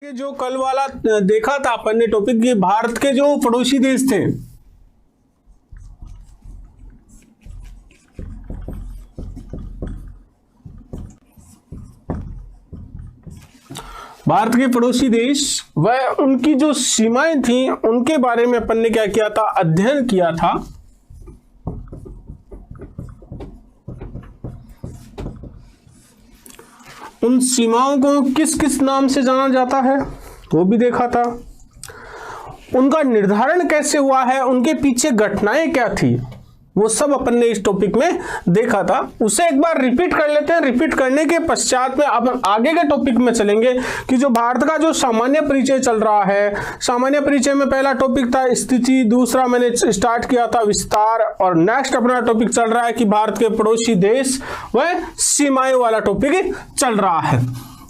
कि जो कल वाला देखा था अपन ने टॉपिक कि भारत के जो पड़ोसी देश थे, भारत के पड़ोसी देश वह उनकी जो सीमाएं थी उनके बारे में अपन ने क्या किया था, अध्ययन किया था। उन सीमाओं को किस किस नाम से जाना जाता है वो भी देखा था। उनका निर्धारण कैसे हुआ है, उनके पीछे घटनाएं क्या थी, वो सब अपन ने इस टॉपिक में देखा था। उसे एक बार रिपीट कर लेते हैं। रिपीट करने के पश्चात में अपन आगे के टॉपिक में चलेंगे कि जो भारत का जो सामान्य परिचय चल रहा है, सामान्य परिचय में पहला टॉपिक था स्थिति, दूसरा मैंने स्टार्ट किया था विस्तार, और नेक्स्ट अपना टॉपिक चल रहा है कि भारत के पड़ोसी देश वह सीमाएं वाला टॉपिक चल रहा है।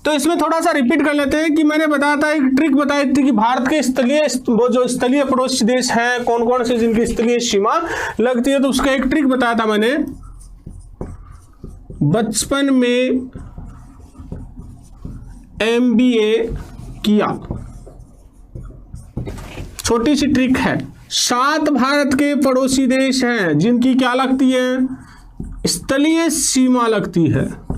तो इसमें थोड़ा सा रिपीट कर लेते हैं कि मैंने बताया था, एक ट्रिक बताई थी कि भारत के स्थलीय वो जो स्थलीय पड़ोसी देश हैं कौन कौन से जिनकी स्थलीय सीमा लगती है, तो उसका एक ट्रिक बताया था मैंने बचपन में MBA किया। छोटी सी ट्रिक है। 7 भारत के पड़ोसी देश हैं जिनकी क्या लगती है, स्थलीय सीमा लगती है।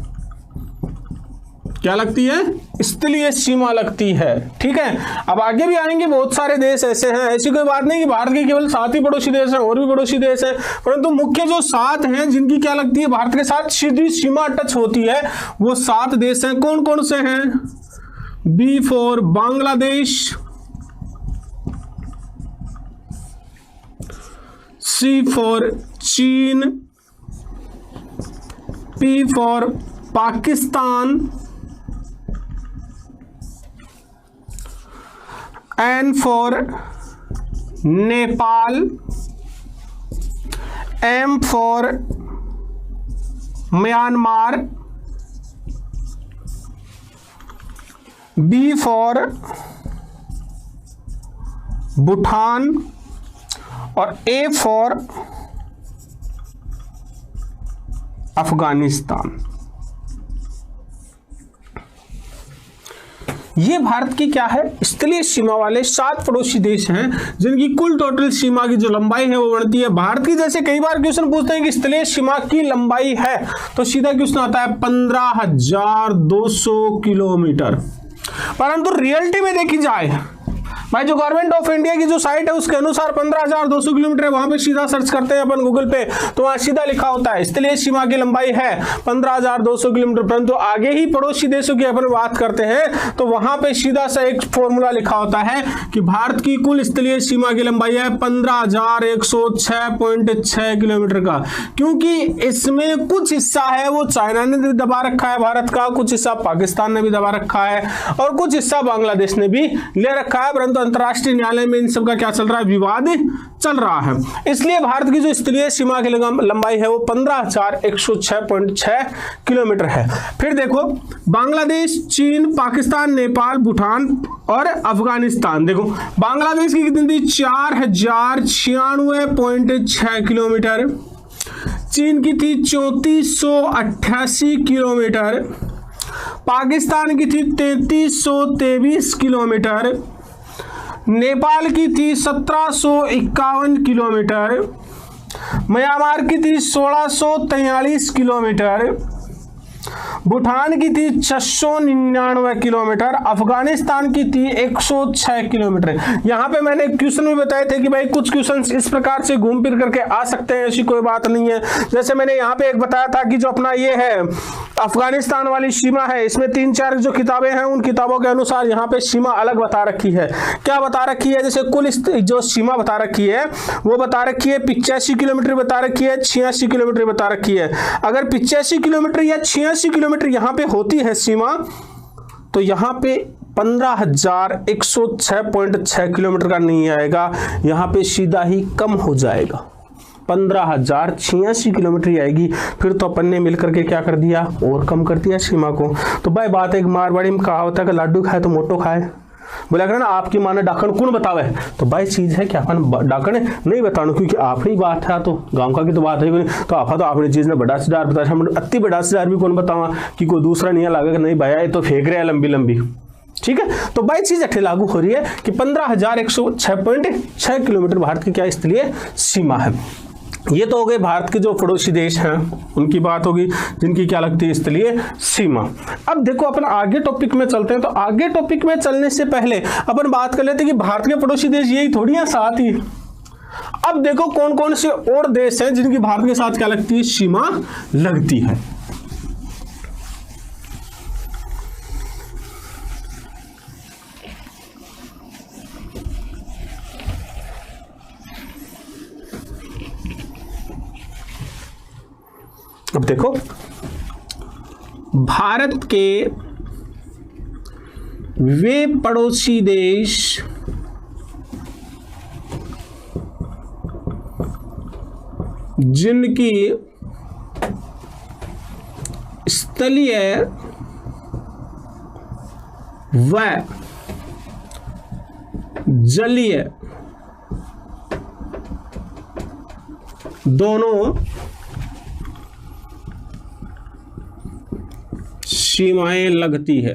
क्या लगती है, स्थलीय सीमा लगती है। ठीक है, अब आगे भी आएंगे, बहुत सारे देश ऐसे हैं, ऐसी कोई बात नहीं कि भारत के केवल 7 ही पड़ोसी देश हैं, और भी पड़ोसी देश हैं, परंतु मुख्य जो 7 हैं जिनकी क्या लगती है, भारत के साथ सीधी सीमा टच होती है, वो 7 देश हैं। कौन कौन से हैं? B for Bangladesh, C for चीन, P for Pakistan, N for Nepal, M for Myanmar, B for Bhutan, और A फॉर अफगानिस्तान। ये भारत की क्या है, स्थलीय सीमा वाले 7 पड़ोसी देश हैं जिनकी कुल टोटल सीमा की जो लंबाई है वो बढ़ती है। भारत की जैसे कई बार क्वेश्चन पूछते हैं कि स्थलीय सीमा की लंबाई है, तो सीधा क्वेश्चन आता है 15,200 किलोमीटर। परंतु रियलिटी में देखी जाए भाई, जो गवर्नमेंट ऑफ इंडिया की जो साइट है उसके अनुसार 15,200 किलोमीटर है। वहां पे सीधा सर्च करते हैं अपन गूगल पे तो वहां सीधा लिखा होता है स्थलीय सीमा की लंबाई है 15,200 किलोमीटर। परंतु आगे ही पड़ोसी देशों की अपन बात करते हैं तो वहां पे सीधा सा एक फॉर्मूला लिखा होता है कि भारत की कुल स्थलीय सीमा की लंबाई है 15,106.6 किलोमीटर का। क्योंकि इसमें कुछ हिस्सा है वो चाइना ने भी दबा रखा है भारत का, कुछ हिस्सा पाकिस्तान ने भी दबा रखा है, और कुछ हिस्सा बांग्लादेश ने भी ले रखा है। परंतु अंतरराष्ट्रीय न्यायालय में इन सब का क्या चल रहा है, विवाद चल रहा है। इसलिए भारत की जो स्थलीय सीमा की लंबाई है वो 15,106.6 किलोमीटर है। फिर देखो बांग्लादेश, चीन, पाकिस्तान, नेपाल, भूटान और अफगानिस्तान। देखो बांग्लादेश की कितनी थी, 4,096.6 किलोमीटर। चीन की थी 3,488 किलोमीटर। पाकिस्तान की थी 3,323 किलोमीटर। नेपाल की थी 1,751 किलोमीटर। म्यांमार की थी 1,643 किलोमीटर। भूटान की थी 699 किलोमीटर। अफगानिस्तान की थी 106 किलोमीटर। यहाँ पे मैंने क्वेश्चन भी बताए थे कि भाई कुछ क्वेश्चन इस प्रकार से घूम फिर करके आ सकते हैं, ऐसी कोई बात नहीं है। जैसे मैंने यहाँ पे एक बताया था कि जो अपना ये है अफगानिस्तान वाली सीमा है, इसमें 3-4 जो किताबें हैं उन किताबों के अनुसार यहाँ पे सीमा अलग बता रखी है। क्या बता रखी है, जैसे कुल जो सीमा बता रखी है वो बता रखी है 85 किलोमीटर बता रखी है, 86 किलोमीटर बता रखी है। अगर 85 किलोमीटर या 86 किलोमीटर यहाँ पे होती है सीमा, तो यहाँ पे 15,106.6 किलोमीटर का नहीं आएगा, यहाँ पे सीधा ही कम हो जाएगा, 15,086 किलोमीटर ही आएगी। फिर तो अपन ने मिलकर के क्या कर दिया, और कम कर दिया सीमा को। तो भाई बात एक मारवाड़ी में कहा होता है कि लाडू खाए तो मोटो खाए। बोला ना आपकी माने डाकण कौन बतावे, तो भाई चीज है कि अपन डाकण नहीं बताना, क्योंकि आपकी बात है तो गांव का की तो बात है नहीं, तो आपा तो आपने चीज ने बड़ा सिदार बताया, अति बड़ा सिदार भी कौन बतावा कि कोई दूसरा नहीं लगा कि नहीं भैया ये तो फेंक रहे हैं लंबी लंबी। ठीक है, तो 22 लागू हो रही है कि 15,106.6 किलोमीटर भारत की क्या स्थलीय सीमा है। ये तो हो गए भारत के जो पड़ोसी देश हैं उनकी बात होगी जिनकी क्या लगती है स्थलीय सीमा। अब देखो अपन आगे टॉपिक में चलते हैं, तो आगे टॉपिक में चलने से पहले अपन बात कर लेते हैं कि भारत के पड़ोसी देश यही थोड़ी है साथ ही। अब देखो कौन कौन से और देश हैं जिनकी भारत के साथ क्या लगती है सीमा लगती है। अब देखो भारत के वे पड़ोसी देश जिनकी स्थलीय व जलीय दोनों सीमाएं लगती है।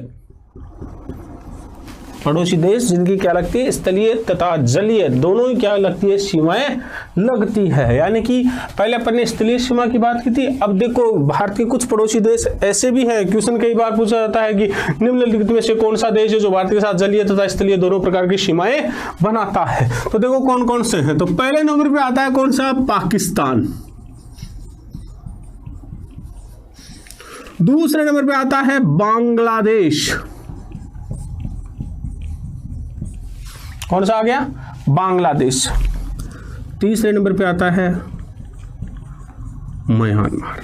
पड़ोसी देश जिनकी क्या लगती है स्थलीय तथा जलीय दोनों ही क्या लगती है सीमाएं लगती है। यानी कि पहले अपन ने स्थलीय सीमा की बात की थी, अब देखो भारत के कुछ पड़ोसी देश ऐसे भी हैं। क्वेश्चन कई बार पूछा जाता है कि निम्नलिखित में से कौन सा देश है जो भारत के साथ जलीय तथा स्थलीय दोनों प्रकार की सीमाएं बनाता है। तो देखो कौन कौन से हैं। तो पहले नंबर पे आता है कौन सा, पाकिस्तान। दूसरे नंबर पे आता है बांग्लादेश। कौन सा आ गया, बांग्लादेश। तीसरे नंबर पे आता है म्यांमार।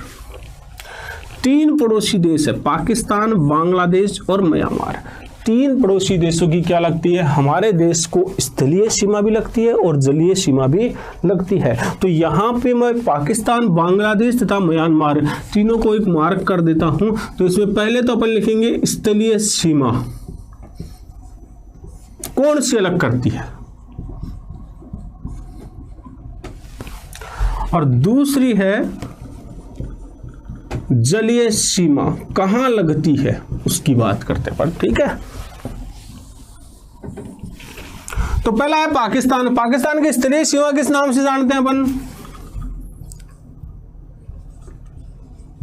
3 पड़ोसी देश है, पाकिस्तान, बांग्लादेश और म्यांमार। 3 पड़ोसी देशों की क्या लगती है, हमारे देश को स्थलीय सीमा भी लगती है और जलीय सीमा भी लगती है। तो यहां पे मैं पाकिस्तान, बांग्लादेश तथा म्यांमार तीनों को एक मार्क कर देता हूं। तो इसमें पहले तो अपन लिखेंगे स्थलीय सीमा कौन सी अलग करती है, और दूसरी है जलीय सीमा कहां लगती है उसकी बात करते पर। ठीक है, तो पहला है पाकिस्तान। पाकिस्तान की स्थलीय सीमा किस नाम से जानते हैं अपन,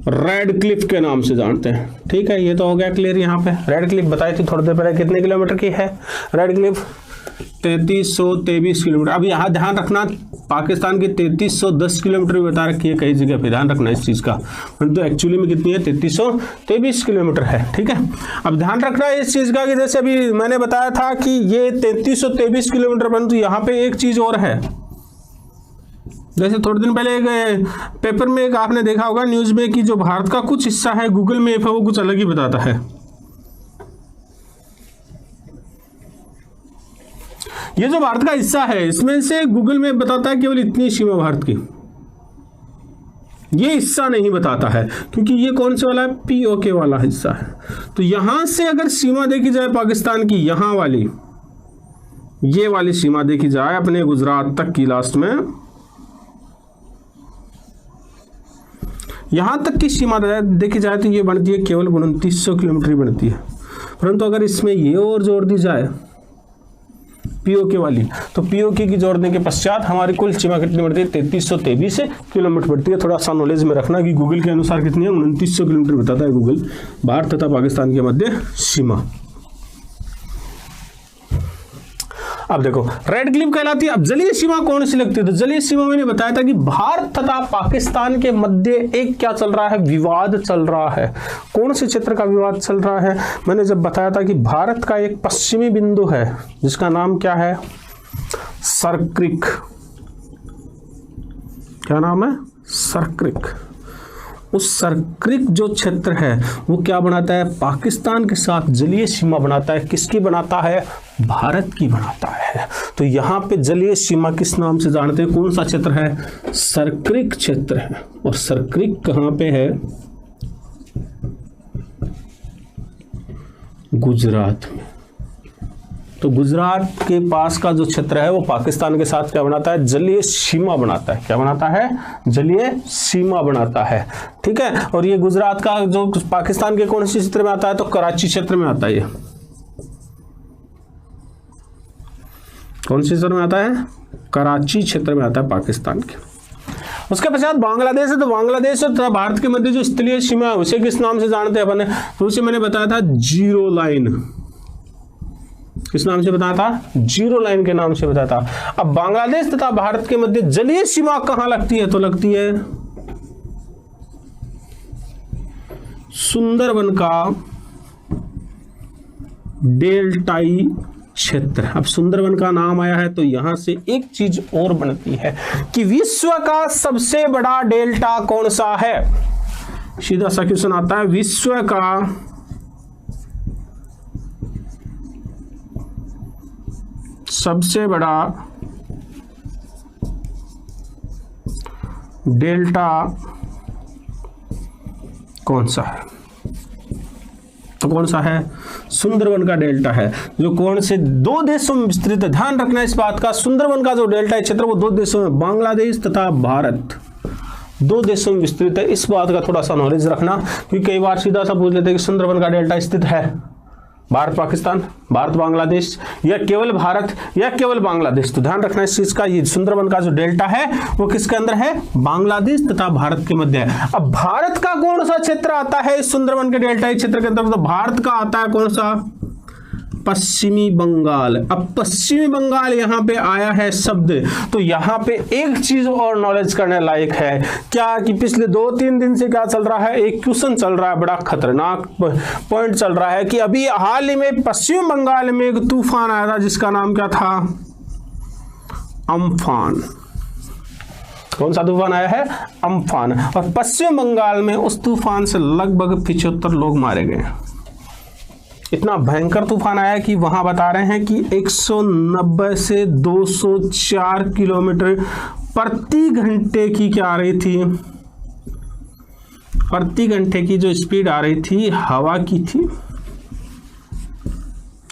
रेड क्लिफ के नाम से जानते हैं। ठीक है, ये तो हो गया क्लियर। यहाँ पे रेड क्लिफ बताई थी थोड़ी देर पहले कितने किलोमीटर की है रेड क्लिफ, 3323 किलोमीटर। अब यहाँ ध्यान रखना पाकिस्तान की 3310 किलोमीटर भी बता रखी है कई जगह पे, ध्यान रखना इस चीज का। तो एक्चुअली में कितनी है, 3323 किलोमीटर है। ठीक है, अब ध्यान रखना इस चीज का कि जैसे अभी मैंने बताया था कि ये 3323 किलोमीटर, परंतु यहाँ पे एक चीज और है। जैसे थोड़े दिन पहले एक पेपर में एक आपने देखा होगा न्यूज में कि जो भारत का कुछ हिस्सा है गूगल मैप है वो कुछ अलग ही बताता है। ये जो भारत का हिस्सा है इसमें से गूगल मैप बताता है केवल इतनी सीमा भारत की, ये हिस्सा नहीं बताता है क्योंकि ये कौन से वाला है, पीओके वाला हिस्सा है। तो यहां से अगर सीमा देखी जाए पाकिस्तान की, यहां वाली ये वाली सीमा देखी जाए अपने गुजरात तक की, लास्ट में यहां तक की सीमा देखी जाए तो ये बनती है केवल 2900 किलोमीटर ही बनती है। परंतु अगर इसमें ये और जोड़ दी जाए पीओके वाली, तो पीओके की जोड़ने के पश्चात हमारी कुल सीमा कितनी बढ़ती है, 3323 किलोमीटर बढ़ती है। थोड़ा सा नॉलेज में रखना कि गूगल के अनुसार कितनी है, 2900 किलोमीटर बताता है गूगल भारत तथा पाकिस्तान के मध्य सीमा। अब देखो रेड क्लिफ कहलाती है। अब जलीय सीमा कौन सी लगती है, तो जलीय सीमा मैंने बताया था कि भारत तथा पाकिस्तान के मध्य एक क्या चल रहा है, विवाद चल रहा है। कौन से क्षेत्र का विवाद चल रहा है, मैंने जब बताया था कि भारत का एक पश्चिमी बिंदु है जिसका नाम क्या है, सरक्रिक। क्या नाम है, सरक्रिक। उस सरक्रिक जो क्षेत्र है वो क्या बनाता है, पाकिस्तान के साथ जलीय सीमा बनाता है। किसकी बनाता है, भारत की बनाता है। तो यहाँ पे जलीय सीमा किस नाम से जानते हैं, कौन सा क्षेत्र है, सरक्रिक क्षेत्र है। और सरक्रिक कहाँ पे है, गुजरात में। तो गुजरात के पास का जो क्षेत्र है वो पाकिस्तान के साथ क्या बनाता है, जलीय सीमा बनाता है। क्या बनाता है, जलीय सीमा बनाता है। ठीक है, और ये गुजरात का जो पाकिस्तान के कौन से क्षेत्र में आता है, तो कराची क्षेत्र में आता है ये। कौन से क्षेत्र में आता है? कराची क्षेत्र में आता है पाकिस्तान के। उसके पश्चात बांग्लादेश है, तो बांग्लादेश तथा भारत के मध्य जो स्थलीय सीमा है उसे किस नाम से जानते हैं अपन? तो उसे मैंने बताया था जीरो लाइन। किस नाम से बताया था? जीरो लाइन के नाम से बताया था। अब बांग्लादेश तथा भारत के मध्य जलीय सीमा कहां लगती है? तो लगती है सुंदरबन का डेल्टाई क्षेत्र। अब सुंदरबन का नाम आया है तो यहां से एक चीज और बनती है कि विश्व का सबसे बड़ा डेल्टा कौन सा है? सीधा सा क्वेश्चन आता है, विश्व का सबसे बड़ा डेल्टा कौन सा है? तो कौन सा है? सुंदरबन का डेल्टा है, जो कौन से 2 देशों में विस्तृत है। ध्यान रखना इस बात का, सुंदरबन का जो डेल्टा है क्षेत्र वो 2 देशों में, बांग्लादेश तथा भारत, 2 देशों में विस्तृत है। इस बात का थोड़ा सा नॉलेज रखना, क्योंकि कई बार सीधा सा पूछ लेते हैं कि सुंदरबन का डेल्टा स्थित है भारत पाकिस्तान, भारत बांग्लादेश, या केवल भारत या केवल बांग्लादेश। तो ध्यान रखना इस चीज का, ये सुंदरबन का जो डेल्टा है वो किसके अंदर है? बांग्लादेश तथा भारत के मध्य है। अब भारत का कौन सा क्षेत्र आता है इस सुंदरबन के डेल्टा क्षेत्र के अंदर? तो भारत का आता है कौन सा? पश्चिमी बंगाल। अब पश्चिमी बंगाल यहां पे आया है शब्द, तो यहां पे एक चीज और नॉलेज करने लायक है क्या, कि पिछले 2-3 दिन से क्या चल रहा है? एक क्वेश्चन चल रहा है, बड़ा खतरनाक पॉइंट चल रहा है कि अभी हाल ही में पश्चिम बंगाल में एक तूफान आया था जिसका नाम क्या था? अम्फान। कौन सा तूफान आया है? अम्फान। और पश्चिम बंगाल में उस तूफान से लगभग 75 लोग मारे गए। इतना भयंकर तूफान आया कि वहां बता रहे हैं कि 190 से 204 किलोमीटर प्रति घंटे की क्या आ रही थी? प्रति घंटे की जो स्पीड आ रही थी हवा की थी।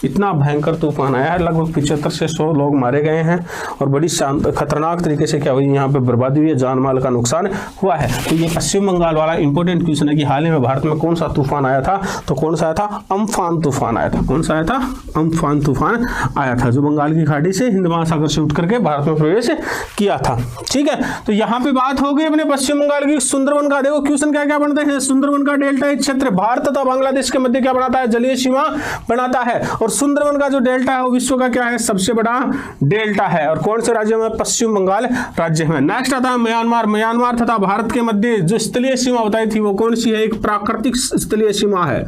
इतना भयंकर तूफान आया है, लगभग 75 से 100 लोग मारे गए हैं और बड़ी खतरनाक तरीके से क्या हुई, यहाँ पे बर्बादी हुई है, जान माल का नुकसान हुआ है। तो ये पश्चिम बंगाल वाला इंपॉर्टेंट क्वेश्चन है कि हाल ही में भारत में कौन सा तूफान आया था? तो कौन सा आया था? अम्फान तूफान आया था। कौन सा आया था? अम्फान तूफान आया था, जो बंगाल की खाड़ी से हिंद महासागर से उठ करके भारत में प्रवेश किया था। ठीक है, तो यहाँ पे बात हो गई अपने पश्चिम बंगाल की। सुंदरबन का देखो क्वेश्चन क्या क्या बनते हैं। सुंदरबन का डेल्टा क्षेत्र भारत तथा बांग्लादेश के मध्य क्या बनाता है? जलीय सीमा बनाता है। और सुंदरबन का जो डेल्टा है वो विश्व का क्या है? सबसे बड़ा डेल्टा है। और कौन से राज्य में? पश्चिम बंगाल राज्य में। नेक्स्ट आता है म्यांमार। म्यांमार तथा भारत के मध्य जो स्थलीय सीमा बताई थी वो कौन सी है? एक प्राकृतिक स्थलीय सीमा है।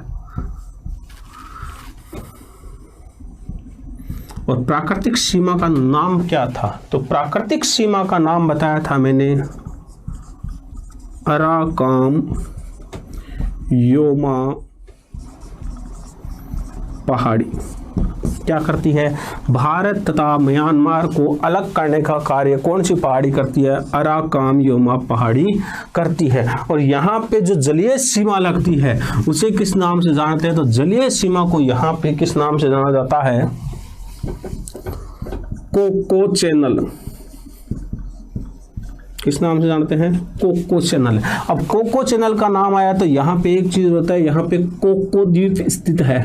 और प्राकृतिक सीमा का नाम क्या था? तो प्राकृतिक सीमा का नाम बताया था मैंने, अराकाम योमा पहाड़ी। क्या करती है? भारत तथा म्यांमार को अलग करने का कार्य कौन सी पहाड़ी करती है? अराकाम योमा पहाड़ी करती है। और यहाँ पे जो जलीय सीमा लगती है उसे किस नाम से जानते हैं? तो जलीय सीमा को यहाँ पे किस नाम से जाना जाता है? Coco Chanel. किस नाम से जानते हैं? Coco Chanel. अब कोको चैनल का नाम आया तो यहाँ पे एक चीज होता है, यहाँ पे कोको द्वीप स्थित है।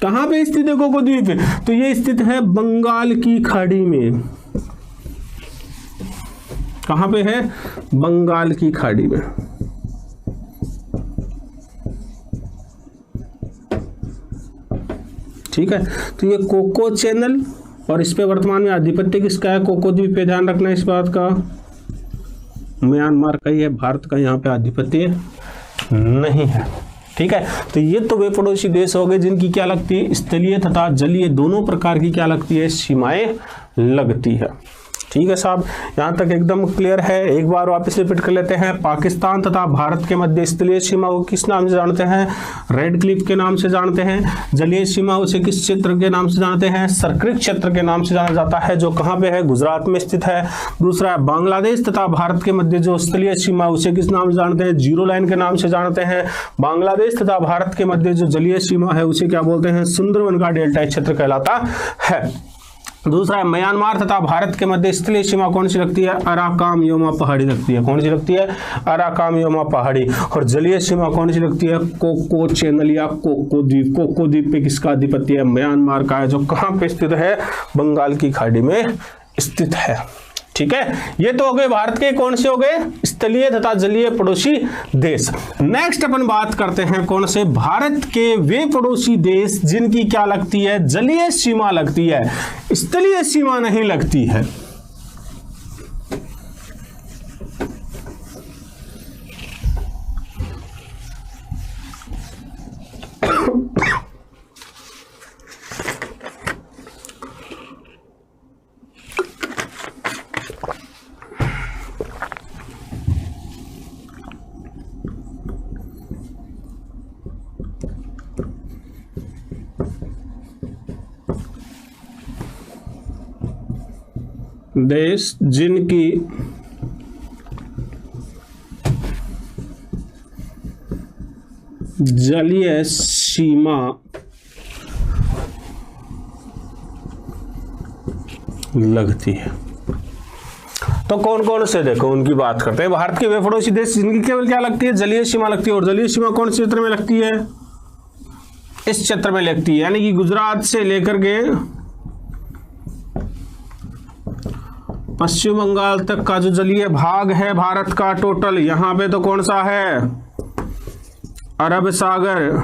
कहां पे स्थित है कोको द्वीप? तो ये स्थित है बंगाल की खाड़ी में। कहां पे है? बंगाल की खाड़ी में। ठीक है, तो ये कोको चैनल, और इस पे वर्तमान में आधिपत्य किसका है? कोको द्वीप पे ध्यान रखना इस बात का, म्यांमार का ही है, भारत का यहाँ पे आधिपत्य नहीं है। ठीक है, तो ये तो वे पड़ोसी देश हो गए जिनकी क्या लगती है? स्थलीय तथा जलीय दोनों प्रकार की क्या लगती है? सीमाएं लगती है। ठीक है साहब, यहाँ तक एकदम क्लियर है। एक बार वापस रिपीट कर लेते हैं। पाकिस्तान तथा भारत के मध्य स्थलीय सीमा को किस नाम से जानते हैं? रेड क्लिफ के नाम से जानते हैं। जलीय सीमा उसे किस क्षेत्र के नाम से जानते हैं? सर्किट क्षेत्र के नाम से जाना जाता है, जो कहाँ पे है? गुजरात में स्थित है। दूसरा, बांग्लादेश तथा भारत के मध्य जो स्थलीय सीमा उसे किस नाम से जानते हैं? जीरो लाइन के नाम से जानते हैं। बांग्लादेश तथा भारत के मध्य जो जलीय सीमा है उसे क्या बोलते हैं? सुंदरबन का डेल्टा क्षेत्र कहलाता है। दूसरा है म्यांमार तथा भारत के मध्य स्थलीय सीमा कौन सी लगती है? अराकाम योमा पहाड़ी लगती है। कौन सी लगती है? अराकाम योमा पहाड़ी। और जलीय सीमा कौन सी लगती है? कोको चैनल या कोको द्वीप। कोको द्वीप पे किसका अधिपत्य है? म्यांमार का है, जो कहाँ पे स्थित है? बंगाल की खाड़ी में स्थित है। ठीक है, ये तो हो गए भारत के कौन से हो गए? स्थलीय तथा जलीय पड़ोसी देश। नेक्स्ट अपन बात करते हैं कौन से? भारत के वे पड़ोसी देश जिनकी क्या लगती है? जलीय सीमा लगती है, स्थलीय सीमा नहीं लगती है। देश जिनकी जलीय सीमा लगती है। तो कौन कौन से देखो उनकी बात करते हैं। भारत के वे पड़ोसी देश जिनकी केवल क्या लगती है? जलीय सीमा लगती है। और जलीय सीमा कौन से क्षेत्र में लगती है? इस क्षेत्र में लगती है, यानी कि गुजरात से लेकर के पश्चिम बंगाल तक का जो जलीय भाग है भारत का टोटल, यहां पे तो कौन सा है? अरब सागर।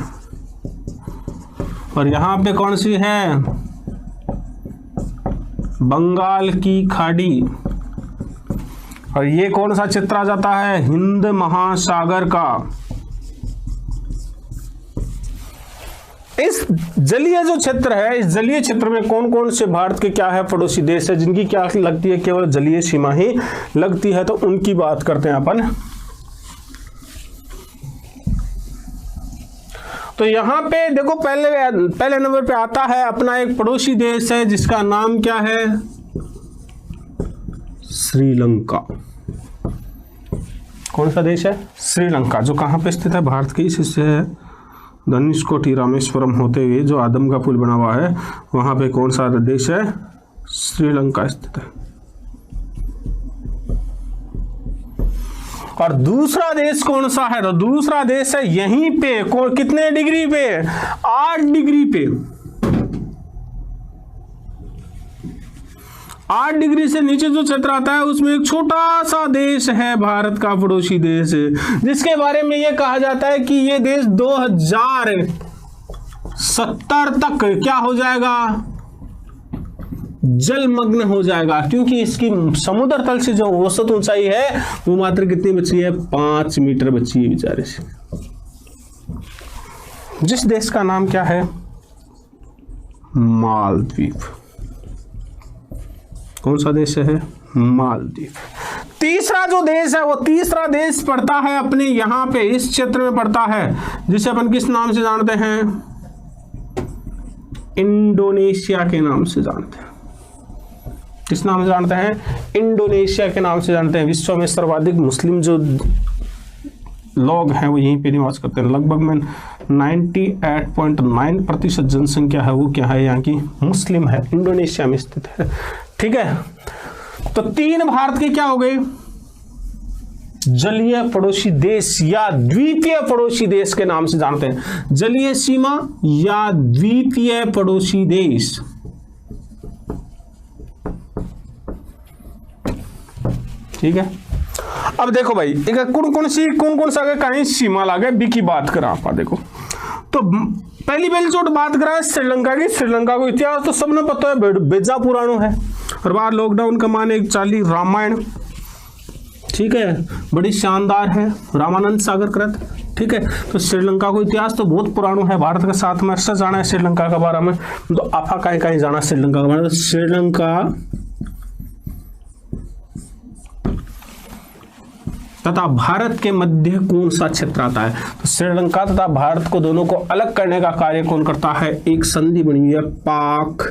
और यहां पे कौन सी है? बंगाल की खाड़ी। और ये कौन सा क्षेत्र आ जाता है? हिंद महासागर का। इस जलीय जो क्षेत्र है, इस जलीय क्षेत्र में कौन कौन से भारत के क्या है? पड़ोसी देश है जिनकी क्या लगती है? केवल जलीय सीमा ही लगती है। तो उनकी बात करते हैं अपन। तो यहां पे देखो पहले नंबर पे आता है अपना एक पड़ोसी देश है जिसका नाम क्या है? श्रीलंका। कौन सा देश है? श्रीलंका, जो कहां पे स्थित है? भारत के इस हिस्से है, धनुषकोटी रामेश्वरम होते हुए जो आदम का पुल बना हुआ है, वहां पे कौन सा देश है? श्रीलंका स्थित है। और दूसरा देश कौन सा है? तो दूसरा देश है यहीं पे, कितने डिग्री पे? 8 डिग्री पे। 8 डिग्री से नीचे जो क्षेत्र आता है उसमें एक छोटा सा देश है, भारत का पड़ोसी देश है, जिसके बारे में यह कहा जाता है कि ये देश 2070 तक क्या हो जाएगा? जलमग्न हो जाएगा, क्योंकि इसकी समुद्र तल से जो औसत ऊंचाई है वो मात्र कितनी बची है? 5 मीटर बची है बेचारे से। जिस देश का नाम क्या है? मालदीव। कौन सा देश है? मालदीव। तीसरा जो देश है वो तीसरा देश पड़ता है अपने यहां पे इस क्षेत्र में पड़ता है, जिसे अपन किस नाम से जानते हैं? इंडोनेशिया के नाम से जानते हैं। किस नाम से जानते हैं? इंडोनेशिया के नाम से जानते हैं। विश्व में सर्वाधिक मुस्लिम जो लोग हैं वो यहीं पे निवास करते हैं। लगभग में 98.9% जनसंख्या है वो क्या है? यहाँ की मुस्लिम है, इंडोनेशिया में स्थित है। ठीक है, तो 3 भारत के क्या हो गए? जलीय पड़ोसी देश या द्वीपीय पड़ोसी देश के नाम से जानते हैं। जलीय सीमा या द्वीपीय पड़ोसी देश। ठीक है, अब देखो भाई कौन कौन सा कहीं सीमा लागे बी की बात करा आप देखो। तो पहली जो बात करा है श्रीलंका की। श्रीलंका को इतिहास तो सबने पता है, बेजा पुराणो है। और बार लॉकडाउन का मान एक 40 रामायण, ठीक है, बड़ी शानदार है, रामानंद सागर कृत। ठीक है, तो श्रीलंका को इतिहास तो बहुत पुरानो है। भारत के साथ में अच्छा जाना है श्रीलंका के बारे में। तो आपा कहीं जाना श्रीलंका के बारे में? श्रीलंका तथा भारत के मध्य कौन सा क्षेत्र आता है? तो श्रीलंका तथा भारत को दोनों को अलग करने का कार्य कौन करता है? एक संधि बनी हुई है, पाक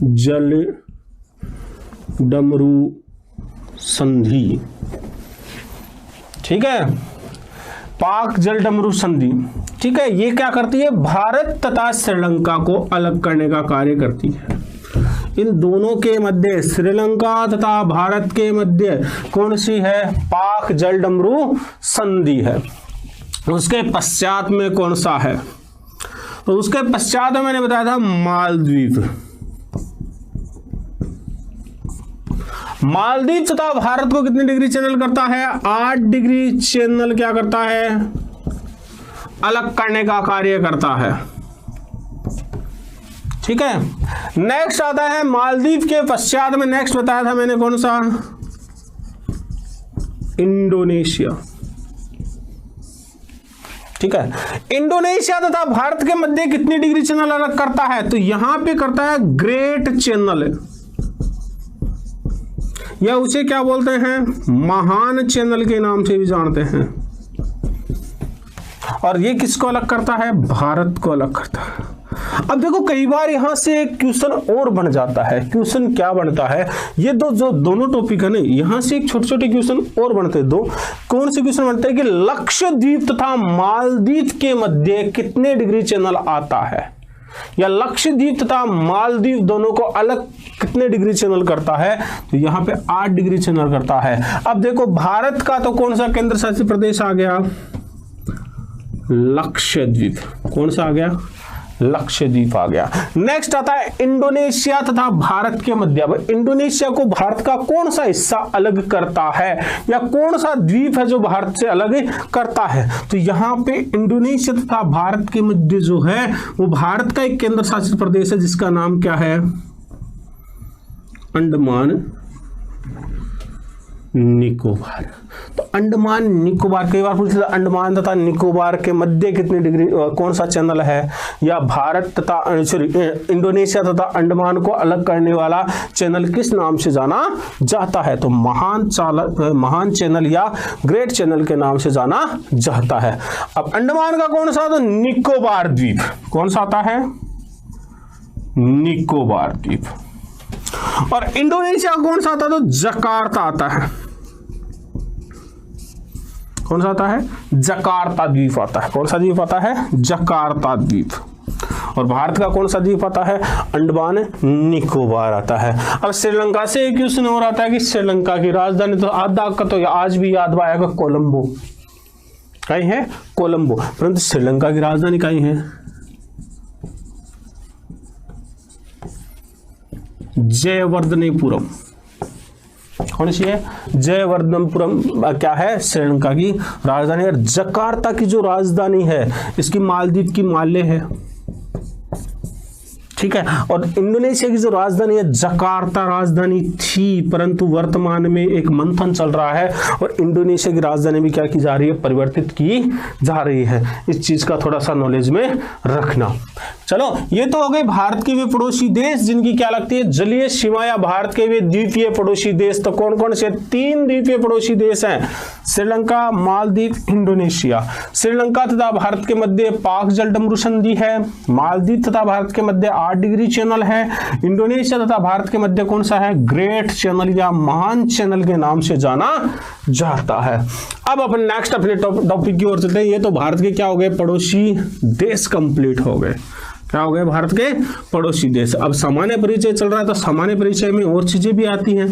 जल डमरू संधि। ठीक है, पाक जल डमरू संधि। ठीक है, ये क्या करती है? भारत तथा श्रीलंका को अलग करने का कार्य करती है। इन दोनों के मध्य, श्रीलंका तथा भारत के मध्य कौन सी है? पाक जलडमरू संधि है। उसके पश्चात में कौन सा है? तो उसके पश्चात में मैंने बताया था मालदीव। मालदीव तथा भारत को कितनी डिग्री चैनल करता है? 8 डिग्री चैनल क्या करता है? अलग करने का कार्य करता है। ठीक है, नेक्स्ट आता है मालदीव के पश्चात में, नेक्स्ट बताया था मैंने कौन सा? इंडोनेशिया। ठीक है, इंडोनेशिया तथा भारत के मध्य कितनी डिग्री चैनल अलग करता है? तो यहां पे करता है ग्रेट चैनल, या उसे क्या बोलते हैं? महान चैनल के नाम से भी जानते हैं। और ये किसको अलग करता है? भारत को अलग करता है। अब देखो कई बार यहां से एक क्वेश्चन और बन जाता है। क्वेश्चन क्या बनता है? ये जो दोनों टॉपिक है ना, यहां से एक छोटे छोटे क्वेश्चन और बनते हैं। दो कौन से क्वेश्चन बनते हैं कि लक्षद्वीप तथा मालदीव के मध्य कितने डिग्री चैनल आता है, या लक्षद्वीप तथा मालदीव दोनों को अलग कितने डिग्री चैनल करता है? तो यहां पे 8 डिग्री चैनल करता है। अब देखो भारत का तो कौन सा केंद्र शासित प्रदेश आ गया? लक्षद्वीप। कौन सा आ गया? लक्षद्वीप आ गया। नेक्स्ट आता है इंडोनेशिया तथा भारत के मध्य। इंडोनेशिया को भारत का कौन सा हिस्सा अलग करता है, या कौन सा द्वीप है जो भारत से अलग करता है? तो यहां पे इंडोनेशिया तथा भारत के मध्य जो है वो भारत का एक केंद्र शासित प्रदेश है जिसका नाम क्या है? अंडमान निकोबार। तो अंडमान निकोबार, कई बार पूछा अंडमान तथा निकोबार के मध्य कितनी डिग्री कौन सा चैनल है, या भारत तथा इंडोनेशिया तथा अंडमान को अलग करने वाला चैनल किस नाम से जाना जाता है? तो महान चैनल या ग्रेट चैनल के नाम से जाना जाता है। अब अंडमान का कौन सा? तो निकोबार द्वीप। कौन सा आता है? निकोबार द्वीप। और इंडोनेशिया कौन सा आता है? तो जकार्ता आता है। कौन सा आता है? जकार्ता द्वीप आता है। कौन सा द्वीप आता है? जकार्ता द्वीप। और भारत का कौन सा द्वीप आता है? अंडमान निकोबार आता है। अब श्रीलंका से एक क्वेश्चन और आता है कि श्रीलंका की राजधानी, तो आधा का तो आज भी याद आएगा कोलंबो। कहीं है? कोलंबो। परंतु श्रीलंका की राजधानी कहीं है? जयवर्धनेपुरम। कौन सी है? जयवर्धनेपुरम क्या है? श्रीलंका की राजधानी। और जकार्ता की जो राजधानी है इसकी मालदीव की माले है। ठीक है, और इंडोनेशिया की जो राजधानी है जकार्ता राजधानी थी, परंतु वर्तमान में एक मंथन चल रहा है और इंडोनेशिया की राजधानी भी क्या की जा रही है? परिवर्तित की जा रही है। इस चीज का थोड़ा सा नॉलेज में रखना। चलो, ये तो हो गए भारत के वे पड़ोसी देश जिनकी क्या लगती है? जलीय सीमा, या भारत के वे द्वीपीय पड़ोसी देश। तो कौन कौन से? 3 द्वीपीय पड़ोसी देश हैं, श्रीलंका, मालदीव, इंडोनेशिया। श्रीलंका तथा भारत के मध्य पाक जलडमरू संधि है। मालदीव तथा भारत के मध्य 8 डिग्री चैनल है। इंडोनेशिया तथा भारत के मध्य कौन सा है? ग्रेट चैनल या महान चैनल के नाम से जाना जाता है। अब अपन नेक्स्ट अपने टॉपिक की ओर चलते हैं। ये तो भारत के क्या हो गए? पड़ोसी देश कंप्लीट हो गए। क्या हो गए? भारत के पड़ोसी देश। अब सामान्य परिचय चल रहा है, तो सामान्य परिचय में और चीजें भी आती हैं,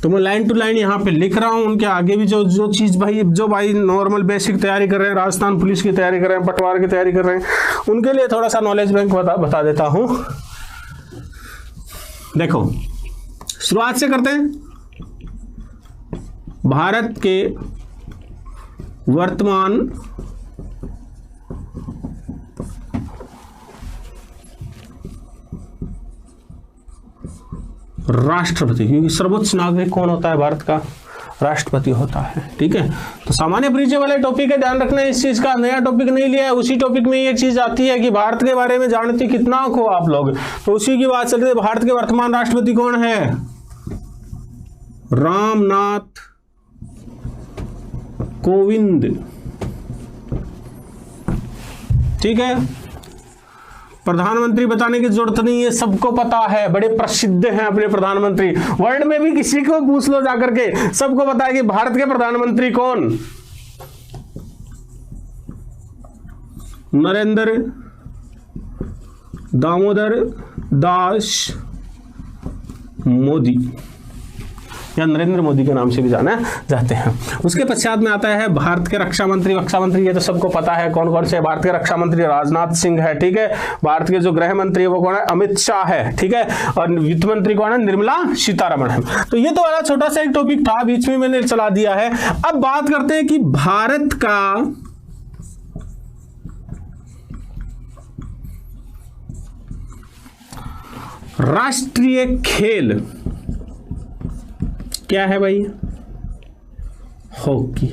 तो मैं लाइन टू लाइन यहाँ पे लिख रहा हूँ। उनके आगे भी जो चीज भाई नॉर्मल बेसिक तैयारी कर रहे हैं, राजस्थान पुलिस की तैयारी कर रहे हैं, पटवार की तैयारी कर रहे हैं, उनके लिए थोड़ा सा नॉलेज बैंक बता देता हूँ। देखो, शुरुआत से करते हैं। भारत के वर्तमान राष्ट्रपति, क्योंकि सर्वोच्च नागरिक कौन होता है? भारत का राष्ट्रपति होता है। ठीक है, तो सामान्य परिचय वाले टॉपिक है, ध्यान रखना। इस चीज का नया टॉपिक नहीं लिया है। उसी टॉपिक में ये चीज आती है कि भारत के बारे में जानते कितना हो आप लोग, तो उसी की बात चल रही है। भारत के वर्तमान राष्ट्रपति कौन है? रामनाथ कोविंद। ठीक है, प्रधानमंत्री बताने की जरूरत नहीं है, सबको पता है, बड़े प्रसिद्ध हैं अपने प्रधानमंत्री। वर्ल्ड में भी किसी को पूछ लो जाकर के, सबको पता है कि भारत के प्रधानमंत्री कौन? नरेंद्र दामोदर दास मोदी या नरेंद्र मोदी के नाम से भी जाना जाते हैं। उसके पश्चात में आता है भारत के रक्षा मंत्री, ये तो सबको पता है कौन कौन से। भारत के रक्षा मंत्री राजनाथ सिंह है, ठीक है। भारत के जो गृह मंत्री है वो कौन है, अमित शाह है, ठीक है। और वित्त मंत्री कौन है, निर्मला सीतारमण है। तो ये तो बड़ा छोटा सा एक टॉपिक था, बीच में मैंने चला दिया है। अब बात करते हैं कि भारत का राष्ट्रीय खेल क्या है भाई, हॉकी।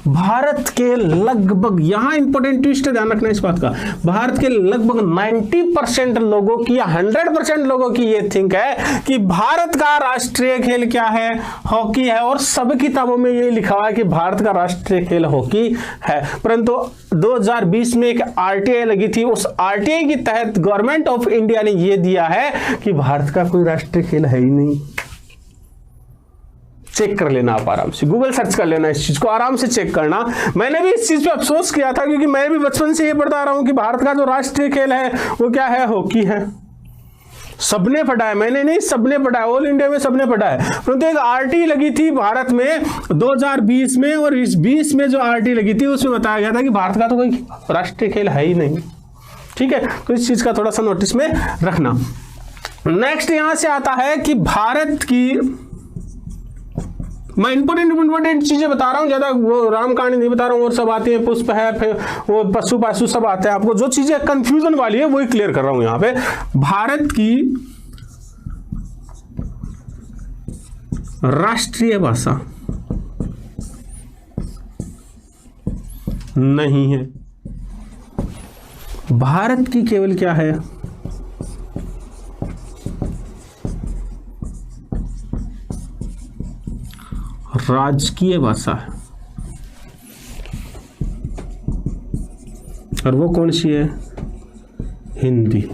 भारत के लगभग, यहां इंपॉर्टेंट ट्विस्ट ध्यान रखना इस बात का, भारत के लगभग 90% लोगों की या 100% लोगों की ये थिंक है कि भारत का राष्ट्रीय खेल क्या है, हॉकी है। और सब किताबों में ये लिखा हुआ है कि भारत का राष्ट्रीय खेल हॉकी है। परंतु 2020 में एक आरटीआई लगी थी, उस आरटीआई के तहत गवर्नमेंट ऑफ इंडिया ने ये दिया है कि भारत का कोई राष्ट्रीय खेल है ही नहीं। चेक कर लेना आप आराम से, गूगल सर्च कर लेना, इस चीज को आराम से चेक करना। मैंने भी इस चीज पे अफसोस किया था क्योंकि मैं भी बचपन से ये पढ़ता आ रहा हूं कि भारत का जो राष्ट्रीय खेल है वो क्या है, हॉकी है। सबने पढ़ा है, मैंने नहीं, सबने पढ़ा है, ऑल इंडिया में सबने पढ़ा है। परंतु एक आरटी लगी थी भारत में 2020 में, और इस 20 में जो आरटी लगी थी उसमें बताया गया था कि भारत का तो कोई राष्ट्रीय खेल है ही नहीं, ठीक है। तो इस चीज का थोड़ा सा नोटिस में रखना। नेक्स्ट यहां से आता है कि भारत की, मैं इंपॉर्टेंट चीजें बता रहा हूं, ज्यादा वो राम कहानी नहीं बता रहा हूं, और सब आती है, पुष्प है, फिर वो पशु पाशु सब आते हैं। आपको जो चीजें कंफ्यूजन वाली है वही क्लियर कर रहा हूं यहां पे। भारत की राष्ट्रीय भाषा नहीं है, भारत की केवल क्या है, राजकीय भाषा है। और वो कौन सी है, हिंदी।